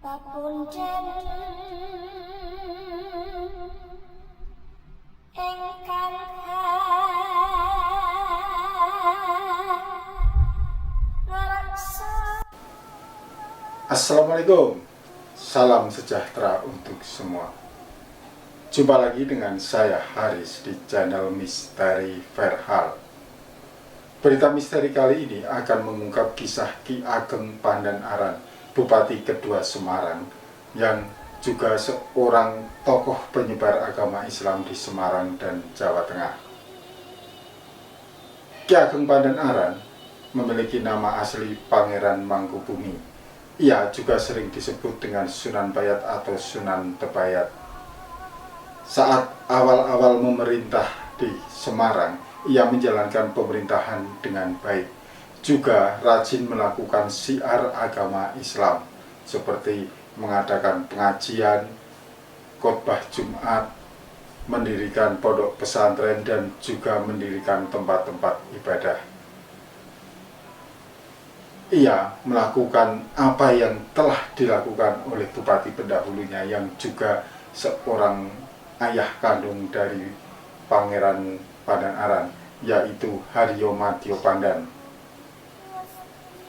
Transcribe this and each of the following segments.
Papunten ingkang ngaraksa. Assalamualaikum, salam sejahtera untuk semua. Jumpa lagi dengan saya Haris di channel Misteri Verhal. Berita misteri kali ini akan mengungkap kisah Ki Ageng Pandanaran, Bupati kedua Semarang, yang juga seorang tokoh penyebar agama Islam di Semarang dan Jawa Tengah. Ki Ageng Pandanaran memiliki nama asli Pangeran Mangkubumi. Ia juga sering disebut dengan Sunan Bayat atau Sunan Tebayat. Saat awal-awal memerintah di Semarang, ia menjalankan pemerintahan dengan baik. Juga rajin melakukan syiar agama Islam, seperti mengadakan pengajian, khotbah Jumat, mendirikan pondok pesantren, dan juga mendirikan tempat-tempat ibadah. Ia melakukan apa yang telah dilakukan oleh bupati pendahulunya yang juga seorang ayah kandung dari Pangeran Pandanaran, yaitu Haryo Madjo Pandan.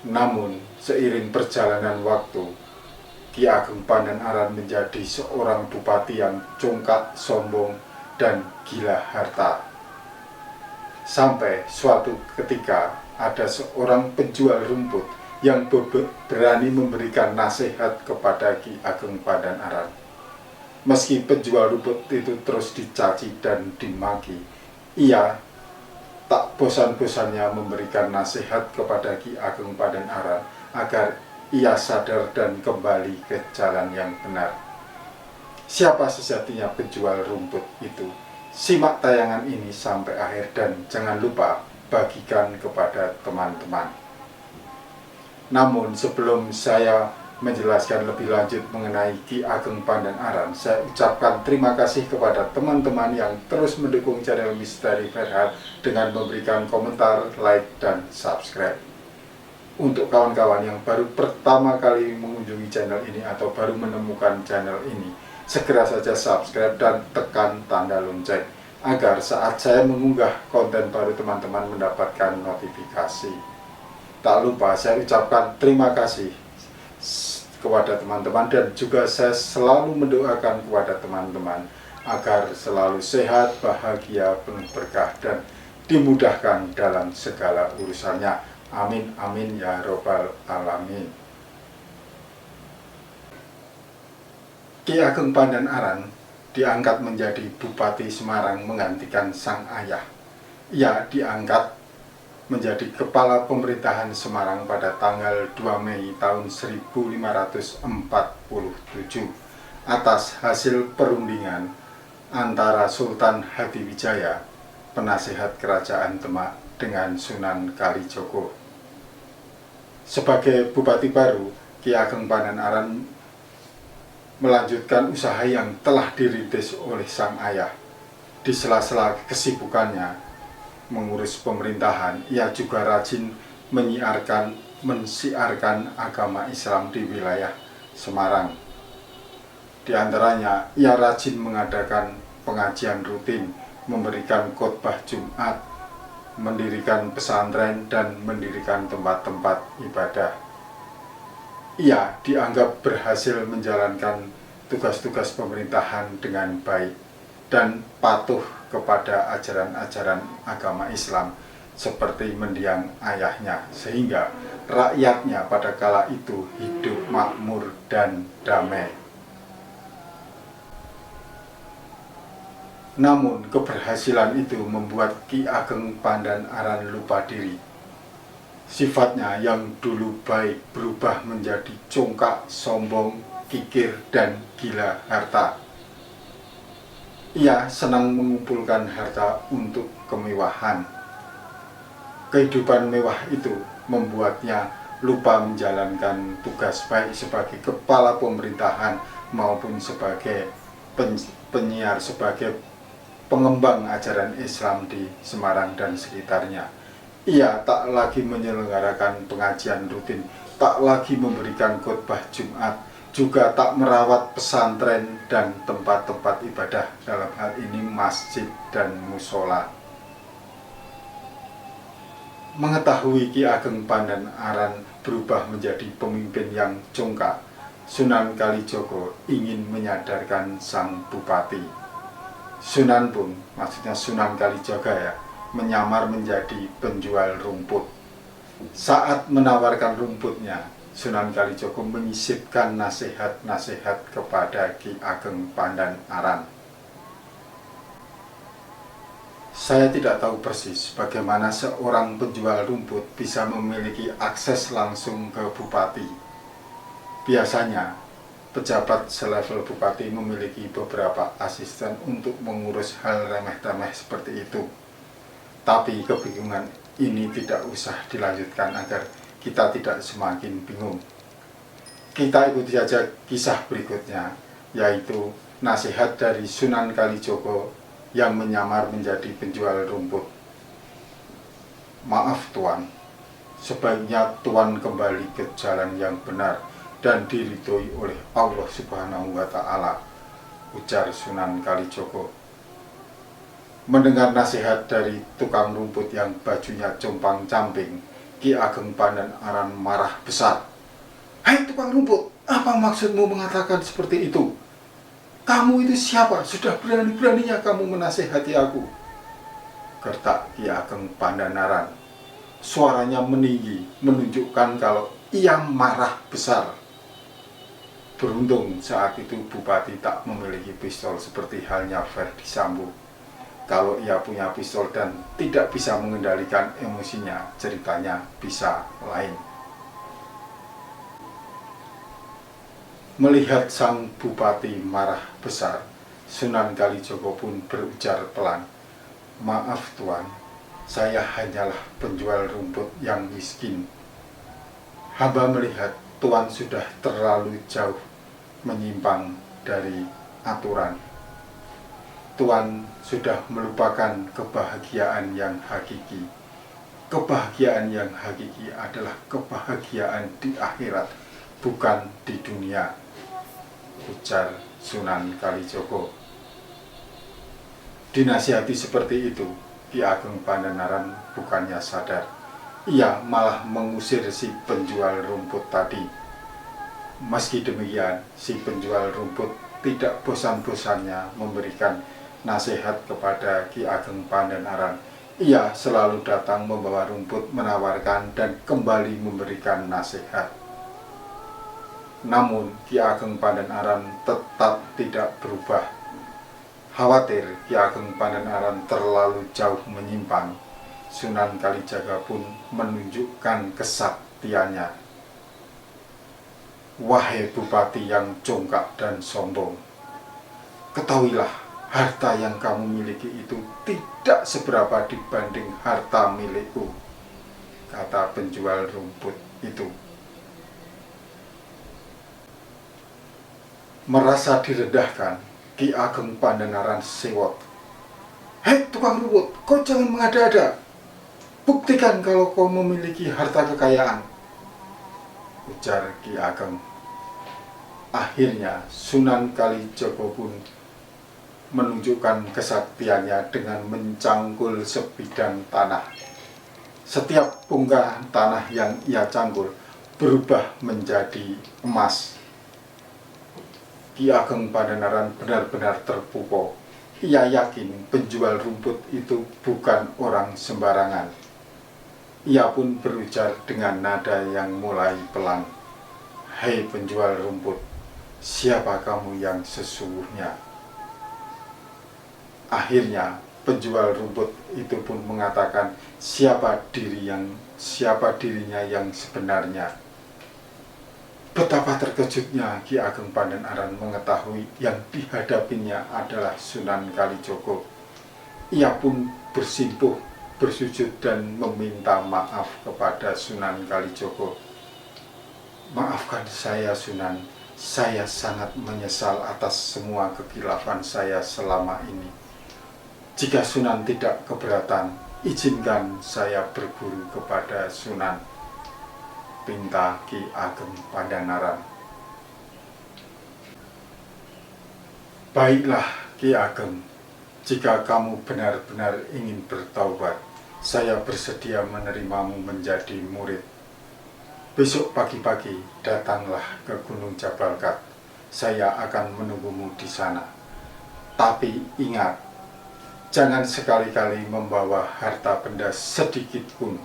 Namun, seiring perjalanan waktu, Ki Ageng Pandanaran menjadi seorang bupati yang congkak, sombong, dan gila harta. Sampai suatu ketika ada seorang penjual rumput yang berani memberikan nasihat kepada Ki Ageng Pandanaran. Meski penjual rumput itu terus dicaci dan dimaki, ia tak bosan-bosannya memberikan nasihat kepada Ki Ageng Pandanaran agar ia sadar dan kembali ke jalan yang benar. Siapa sejatinya penjual rumput itu? Simak tayangan ini sampai akhir dan jangan lupa bagikan kepada teman-teman. Namun sebelum saya menjelaskan lebih lanjut mengenai Ki Ageng Pandanaran, saya ucapkan terima kasih kepada teman-teman yang terus mendukung channel Misteri Verhal dengan memberikan komentar, like, dan subscribe. Untuk kawan-kawan yang baru pertama kali mengunjungi channel ini atau baru menemukan channel ini, segera saja subscribe dan tekan tanda lonceng agar saat saya mengunggah konten baru teman-teman mendapatkan notifikasi. Tak lupa saya ucapkan terima kasih kepada teman-teman dan juga saya selalu mendoakan kepada teman-teman agar selalu sehat, bahagia, penuh berkah dan dimudahkan dalam segala urusannya. Amin amin ya robbal alamin. Ki Ageng Pandanaran diangkat menjadi Bupati Semarang menggantikan sang ayah. Ia diangkat menjadi kepala pemerintahan Semarang pada tanggal 2 Mei tahun 1547 atas hasil perundingan antara Sultan Hadiwijaya, penasihat kerajaan Demak, dengan Sunan Kalijogo. Sebagai bupati baru, Ki Ageng Pandanaran melanjutkan usaha yang telah dirintis oleh sang ayah. Di sela-sela kesibukannya mengurus pemerintahan, ia juga rajin mensiarkan agama Islam di wilayah Semarang. Di antaranya, ia rajin mengadakan pengajian rutin, memberikan khotbah Jumat, mendirikan pesantren, dan mendirikan tempat-tempat ibadah. Ia dianggap berhasil menjalankan tugas-tugas pemerintahan dengan baik dan patuh kepada ajaran-ajaran agama Islam seperti mendiang ayahnya, sehingga rakyatnya pada kala itu hidup makmur dan damai. Namun keberhasilan itu membuat Ki Ageng Pandanaran lupa diri. Sifatnya yang dulu baik berubah menjadi congkak, sombong, kikir, dan gila harta. Ia senang mengumpulkan harta untuk kemewahan. Kehidupan mewah itu membuatnya lupa menjalankan tugas baik sebagai kepala pemerintahan maupun sebagai penyiar, sebagai pengembang ajaran Islam di Semarang dan sekitarnya. Ia tak lagi menyelenggarakan pengajian rutin, tak lagi memberikan khotbah Jumat, juga tak merawat pesantren dan tempat-tempat ibadah, dalam hal ini masjid dan musola. Mengetahui Ki Ageng Pandanaran berubah menjadi pemimpin yang congkak, Sunan Kalijaga ingin menyadarkan sang bupati. Sunan pun, maksudnya Sunan Kalijaga ya, menyamar menjadi penjual rumput. Saat menawarkan rumputnya, Sunan Kalijaga menyisipkan nasihat-nasihat kepada Ki Ageng Pandanaran. Saya tidak tahu persis bagaimana seorang penjual rumput bisa memiliki akses langsung ke bupati. Biasanya, pejabat selevel bupati memiliki beberapa asisten untuk mengurus hal remeh-temeh seperti itu. Tapi kebingungan ini tidak usah dilanjutkan agar kita tidak semakin bingung. Kita ikuti saja kisah berikutnya, yaitu nasihat dari Sunan Kalijaga yang menyamar menjadi penjual rumput. Maaf Tuan, sebaiknya Tuan kembali ke jalan yang benar dan diridhoi oleh Allah Subhanahu wa Ta'ala, ujar Sunan Kalijaga. Mendengar nasihat dari tukang rumput yang bajunya compang-camping, Ki Ageng Pandanaran marah besar. "Hai tukang rumput, apa maksudmu mengatakan seperti itu? Kamu itu siapa? Sudah berani-beraninya kamu menasehati aku," gertak Ki Ageng Pandanaran. Suaranya meninggi, menunjukkan kalau ia marah besar. Beruntung saat itu Bupati tak memiliki pistol seperti halnya Verdi Sambo. Kalau ia punya pistol dan tidak bisa mengendalikan emosinya, ceritanya bisa lain. Melihat sang bupati marah besar, Sunan Kalijaga pun berujar pelan, "Maaf Tuan, saya hanyalah penjual rumput yang miskin. Hamba melihat Tuan sudah terlalu jauh menyimpang dari aturan. Tuan sudah melupakan kebahagiaan yang hakiki. Kebahagiaan yang hakiki adalah kebahagiaan di akhirat, bukan di dunia," ujar Sunan Kalijaga. Dinasihati seperti itu, Ki Ageng Pandanaran bukannya sadar, ia malah mengusir si penjual rumput tadi. Meski demikian, si penjual rumput tidak bosan-bosannya memberikan nasihat kepada Ki Ageng Pandanaran. Ia selalu datang membawa rumput, menawarkan dan kembali memberikan nasihat. Namun Ki Ageng Pandanaran tetap tidak berubah. Khawatir Ki Ageng Pandanaran terlalu jauh menyimpang, Sunan Kalijaga pun menunjukkan kesaktiannya. "Wahai bupati yang congkak dan sombong, ketahuilah harta yang kamu miliki itu tidak seberapa dibanding harta milikku," kata penjual rumput itu. Merasa direndahkan, Ki Ageng Pandanaran sewot. "Hei tukang rumput, kau jangan mengada-ada. Buktikan kalau kau memiliki harta kekayaan," ujar Ki Ageng. Akhirnya Sunan Kalijaga pun menunjukkan kesaktiannya dengan mencangkul sebidang tanah. Setiap bongkahan tanah yang ia cangkul berubah menjadi emas. Ki Ageng Pandanaran benar-benar terpukau. Ia yakin penjual rumput itu bukan orang sembarangan. Ia pun berujar dengan nada yang mulai pelan, "Hei penjual rumput, siapa kamu yang sesungguhnya?" Akhirnya penjual rumput itu pun mengatakan siapa dirinya yang sebenarnya. Betapa terkejutnya Ki Ageng Pandanaran mengetahui yang dihadapinya adalah Sunan Kalijaga. Ia pun bersimpuh, bersujud dan meminta maaf kepada Sunan Kalijaga. "Maafkan saya Sunan, saya sangat menyesal atas semua kekhilafan saya selama ini. Jika Sunan tidak keberatan, izinkan saya berguru kepada Sunan," pinta Ki Ageng Pandanaran. Baiklah Ki Ageng, jika kamu benar-benar ingin bertaubat, saya bersedia menerimamu menjadi murid. Besok pagi-pagi datanglah ke Gunung Jabalkat. Saya akan menunggumu di sana. Tapi ingat, jangan sekali-kali membawa harta benda sedikit pun,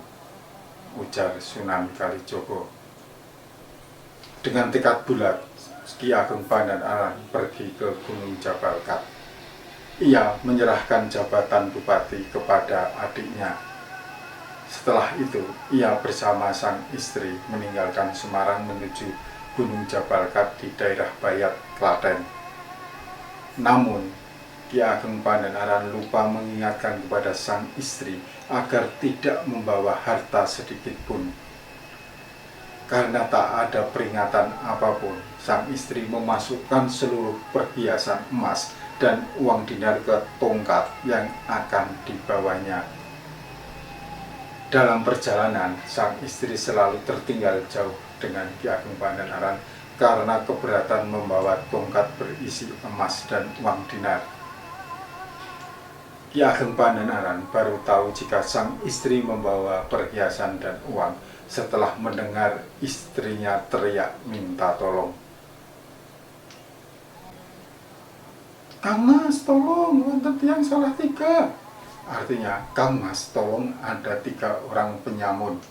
ujar Sunan Kalijogo. Dengan tekad bulat, Ki Ageng Pandanaran pergi ke Gunung Jabalkat. Ia menyerahkan jabatan bupati kepada adiknya. Setelah itu, ia bersama sang istri meninggalkan Semarang menuju Gunung Jabalkat di daerah Bayat, Klaten. Namun, Ki Ageng Pandanaran lupa mengingatkan kepada sang istri agar tidak membawa harta sedikit pun. Karena tak ada peringatan apapun, sang istri memasukkan seluruh perhiasan emas dan uang dinar ke tongkat yang akan dibawanya. Dalam perjalanan, sang istri selalu tertinggal jauh dengan Ki Ageng Pandanaran karena keberatan membawa tongkat berisi emas dan uang dinar. Ki Ageng Pandanaran baru tahu jika sang istri membawa perhiasan dan uang setelah mendengar istrinya teriak minta tolong. "Kang Mas, tolong, wonten tiyang salah tiga." Artinya, "Kang Mas, tolong, ada 3 orang penyamun."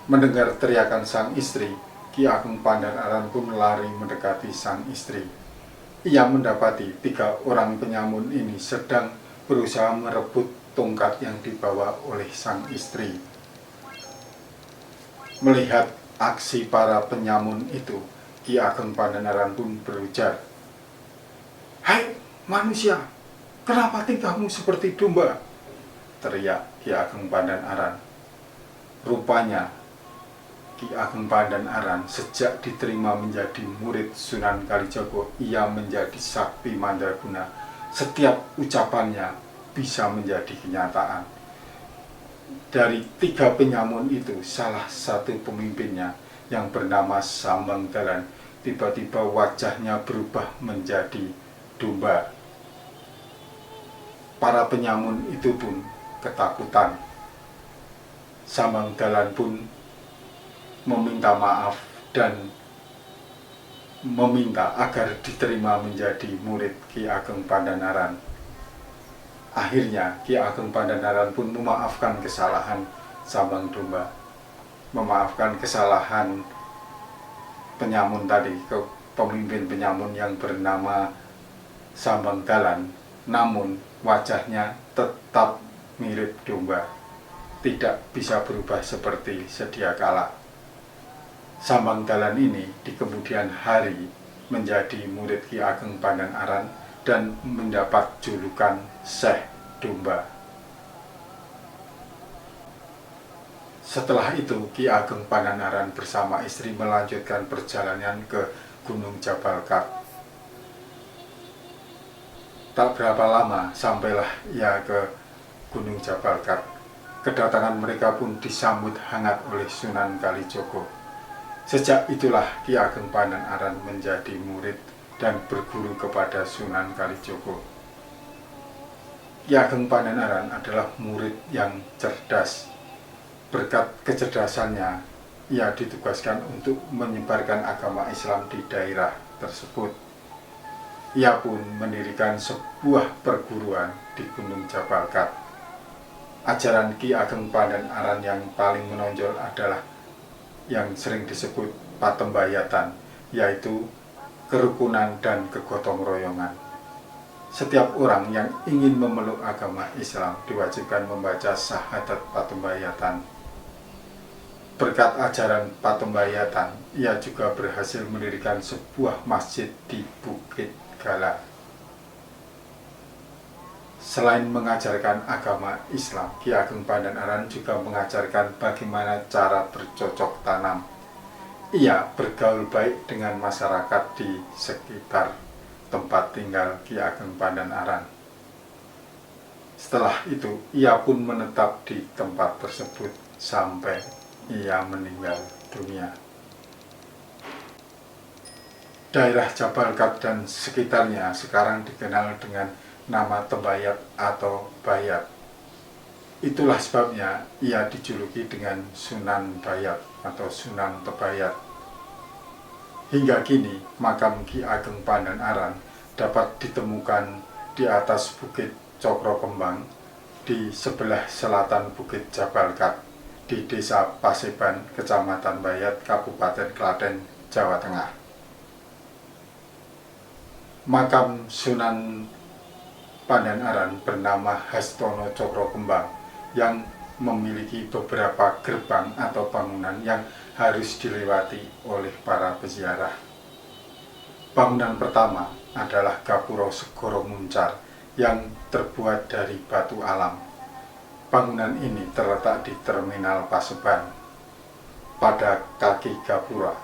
Mendengar teriakan sang istri, Ki Ageng Pandanaran pun lari mendekati sang istri. Ia mendapati 3 orang penyamun ini sedang berusaha merebut tongkat yang dibawa oleh sang istri. Melihat aksi para penyamun itu, Ki Ageng Pandanaran pun berujar, "Hai manusia, kenapa tingkahmu seperti domba?" teriak Ki Ageng Pandanaran. Rupanya Ki Ageng Pandanaran sejak diterima menjadi murid Sunan Kalijogo, ia menjadi sakti mandraguna. Setiap ucapannya bisa menjadi kenyataan. Dari 3 penyamun itu, salah satu pemimpinnya yang bernama Sambangdalan tiba-tiba wajahnya berubah menjadi domba. Para penyamun itu pun ketakutan. Sambangdalan pun meminta maaf dan meminta agar diterima menjadi murid Ki Ageng Pandanaran. Akhirnya Ki Ageng Pandanaran pun memaafkan kesalahan Sambang Domba, memaafkan kesalahan penyamun tadi, ke pemimpin penyamun yang bernama Sambangdalan. Namun wajahnya tetap mirip domba, tidak bisa berubah seperti sedia kala. Sambangdalan ini di kemudian hari menjadi murid Ki Ageng Pandanaran dan mendapat julukan Syekh Domba. Setelah itu, Ki Ageng Pandanaran bersama istri melanjutkan perjalanan ke Gunung Jabalkat. Tak berapa lama sampailah ia ke Gunung Jabalkat. Kedatangan mereka pun disambut hangat oleh Sunan Kalijogo. Sejak itulah Ki Ageng Pandanaran menjadi murid dan berguru kepada Sunan Kalijogo. Ki Ageng Pandanaran adalah murid yang cerdas. Berkat kecerdasannya, ia ditugaskan untuk menyebarkan agama Islam di daerah tersebut. Ia pun mendirikan sebuah perguruan di Gunung Jabalkat. Ajaran Ki Ageng Pandanaran yang paling menonjol adalah yang sering disebut patembayatan, yaitu kerukunan dan kegotong royongan. Setiap orang yang ingin memeluk agama Islam diwajibkan membaca syahadat patembayatan. Berkat ajaran patembayatan, ia juga berhasil mendirikan sebuah masjid di Bukit Gala. Selain mengajarkan agama Islam, Ki Ageng Pandanaran juga mengajarkan bagaimana cara bercocok tanam. Ia bergaul baik dengan masyarakat di sekitar tempat tinggal Ki Ageng Pandanaran. Setelah itu, ia pun menetap di tempat tersebut sampai ia meninggal dunia. Daerah Jabal Kat dan sekitarnya sekarang dikenal dengan nama Tembayat atau Bayat. Itulah sebabnya ia dijuluki dengan Sunan Bayat atau Sunan Tebayat. Hingga kini makam Ki Ageng Pandanaran dapat ditemukan di atas Bukit Cokro Kembang di sebelah selatan Bukit Jabal Kat di Desa Paseban, Kecamatan Bayat, Kabupaten Klaten, Jawa Tengah. Makam Sunan Pandanaran bernama Hastono Cokro Kembang yang memiliki beberapa gerbang atau bangunan yang harus dilewati oleh para peziarah. Bangunan pertama adalah Gapura Segoro Muncar yang terbuat dari batu alam. Bangunan ini terletak di Terminal Paseban. Pada kaki gapura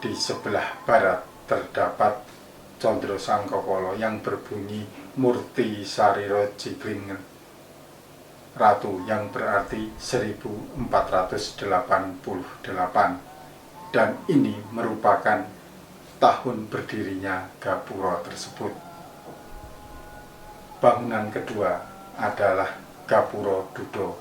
di sebelah barat terdapat Condro Sangkokolo yang berbunyi Murti Sariro Jigling Ratu yang berarti 1488, dan ini merupakan tahun berdirinya gapura tersebut. Bangunan kedua adalah Gapura Dudo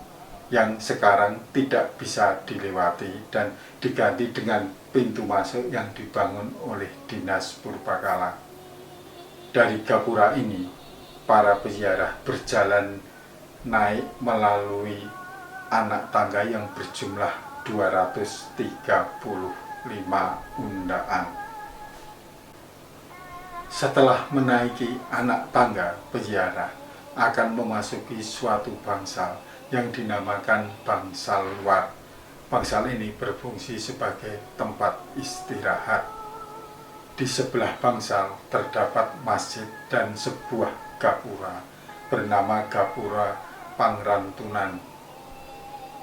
yang sekarang tidak bisa dilewati dan diganti dengan pintu masuk yang dibangun oleh Dinas Purbakala. Dari gapura ini, para peziarah berjalan naik melalui anak tangga yang berjumlah 235 undaan. Setelah menaiki anak tangga, peziarah akan memasuki suatu bangsal yang dinamakan bangsal luar. Bangsal ini berfungsi sebagai tempat istirahat. Di sebelah bangsal terdapat masjid dan sebuah gapura bernama Gapura Pangrantunan.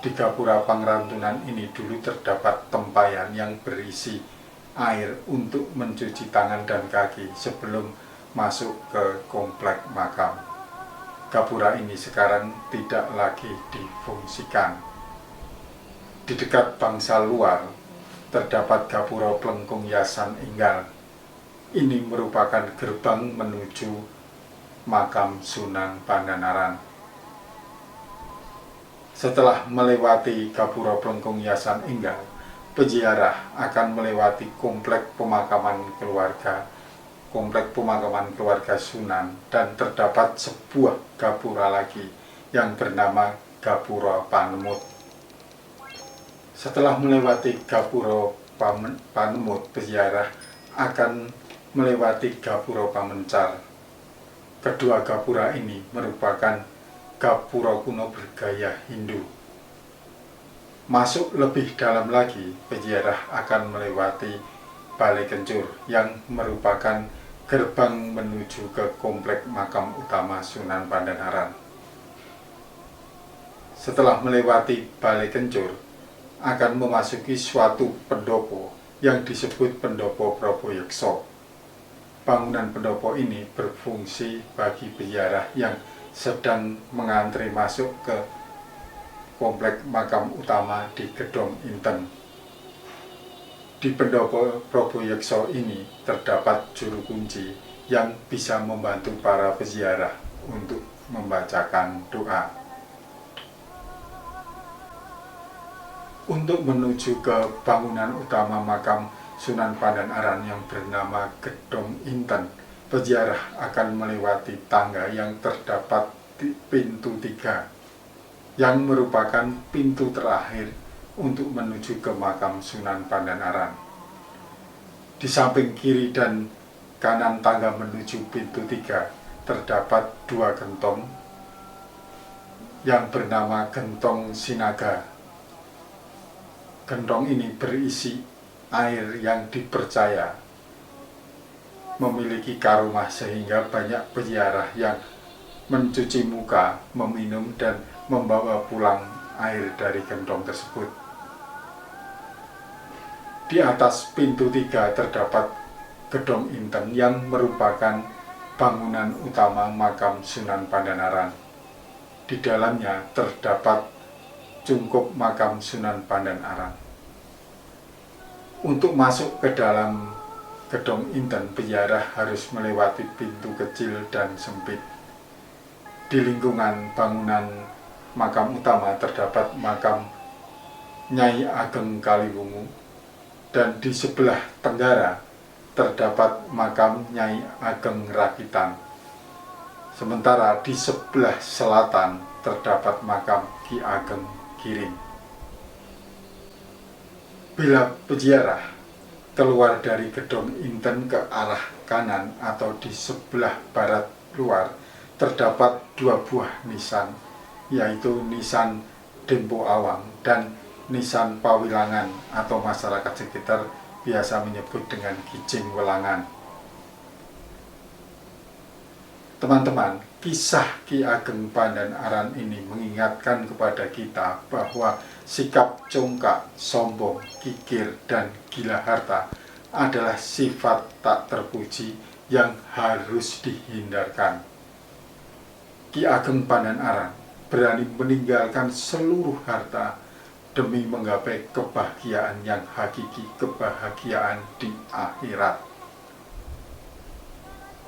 Di Gapura Pangrantunan ini dulu terdapat tempayan yang berisi air untuk mencuci tangan dan kaki sebelum masuk ke komplek makam. Gapura ini sekarang tidak lagi difungsikan. Di dekat bangsal luar terdapat Gapura Plengkung Yasan Inggal. Ini merupakan gerbang menuju makam Sunan Pandanaran. Setelah melewati Gapura Plengkung Yasan Inggal, peziarah akan melewati komplek pemakaman keluarga Sunan, dan terdapat sebuah gapura lagi yang bernama Gapura Panemut. Setelah melewati Gapura Panemut, peziarah akan melewati Gapura Pamencar. Kedua gapura ini merupakan gapura kuno bergaya Hindu. Masuk lebih dalam lagi, peziarah akan melewati Balai Kencur yang merupakan gerbang menuju ke komplek makam utama Sunan Pandanaran. Setelah melewati Balai Kencur, akan memasuki suatu pendopo yang disebut Pendopo Proboyekso. Bangunan pendopo ini berfungsi bagi peziarah yang sedang mengantri masuk ke komplek makam utama di Gedong Inten. Di Pendopo Proboyekso ini terdapat juru kunci yang bisa membantu para peziarah untuk membacakan doa. Untuk menuju ke bangunan utama makam Sunan Pandanaran yang bernama Gedong Inten, peziarah akan melewati tangga yang terdapat di pintu 3, yang merupakan pintu terakhir untuk menuju ke makam Sunan Pandanaran. Di samping kiri dan kanan tangga menuju pintu 3 terdapat 2 gentong yang bernama Gentong Sinaga. Gentong ini berisi air yang dipercaya memiliki karomah sehingga banyak peziarah yang mencuci muka, meminum dan membawa pulang air dari gentong tersebut. Di atas pintu 3 terdapat Gedong Inten yang merupakan bangunan utama makam Sunan Pandanaran. Di dalamnya terdapat cungkup makam Sunan Pandanaran. Untuk masuk ke dalam gedung inten peziarah harus melewati pintu kecil dan sempit. Di lingkungan bangunan makam utama terdapat makam Nyai Ageng Kaliwungu, dan di sebelah tenggara terdapat makam Nyai Ageng Rakitan. Sementara di sebelah selatan terdapat makam Ki Ageng Giring. Bila peziarah keluar dari gedung inten ke arah kanan atau di sebelah barat luar, terdapat dua buah nisan, yaitu nisan Dempo Awang dan nisan Pawilangan, atau masyarakat sekitar biasa menyebut dengan Kijing Welangan. Teman-teman, kisah Ki Ageng Pandanaran ini mengingatkan kepada kita bahwa sikap congkak, sombong, kikir, dan gila harta adalah sifat tak terpuji yang harus dihindarkan. Ki Ageng Pandanaran berani meninggalkan seluruh harta demi menggapai kebahagiaan yang hakiki, kebahagiaan di akhirat.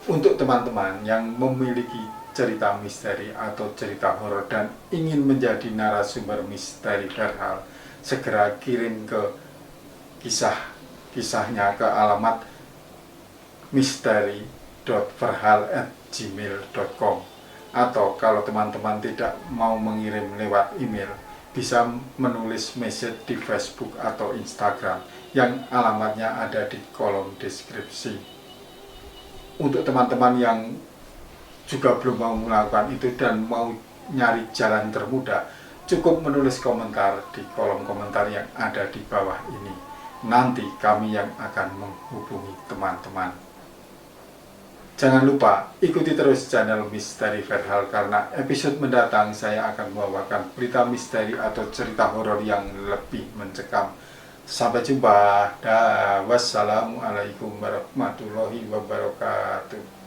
Untuk teman-teman yang memiliki cerita misteri atau cerita horor dan ingin menjadi narasumber misteri Verhal, segera kirim ke kisahnya ke alamat misteri.verhal@gmail.com, atau kalau teman-teman tidak mau mengirim lewat email, bisa menulis message di Facebook atau Instagram yang alamatnya ada di kolom deskripsi. Untuk teman-teman yang juga belum mau melakukan itu dan mau nyari jalan termudah, cukup menulis komentar di kolom komentar yang ada di bawah ini. Nanti kami yang akan menghubungi teman-teman. Jangan lupa ikuti terus channel Misteri Verhal, karena episode mendatang saya akan membawakan berita misteri atau cerita horor yang lebih mencekam. Sampai jumpa. Wassalamualaikum warahmatullahi wabarakatuh.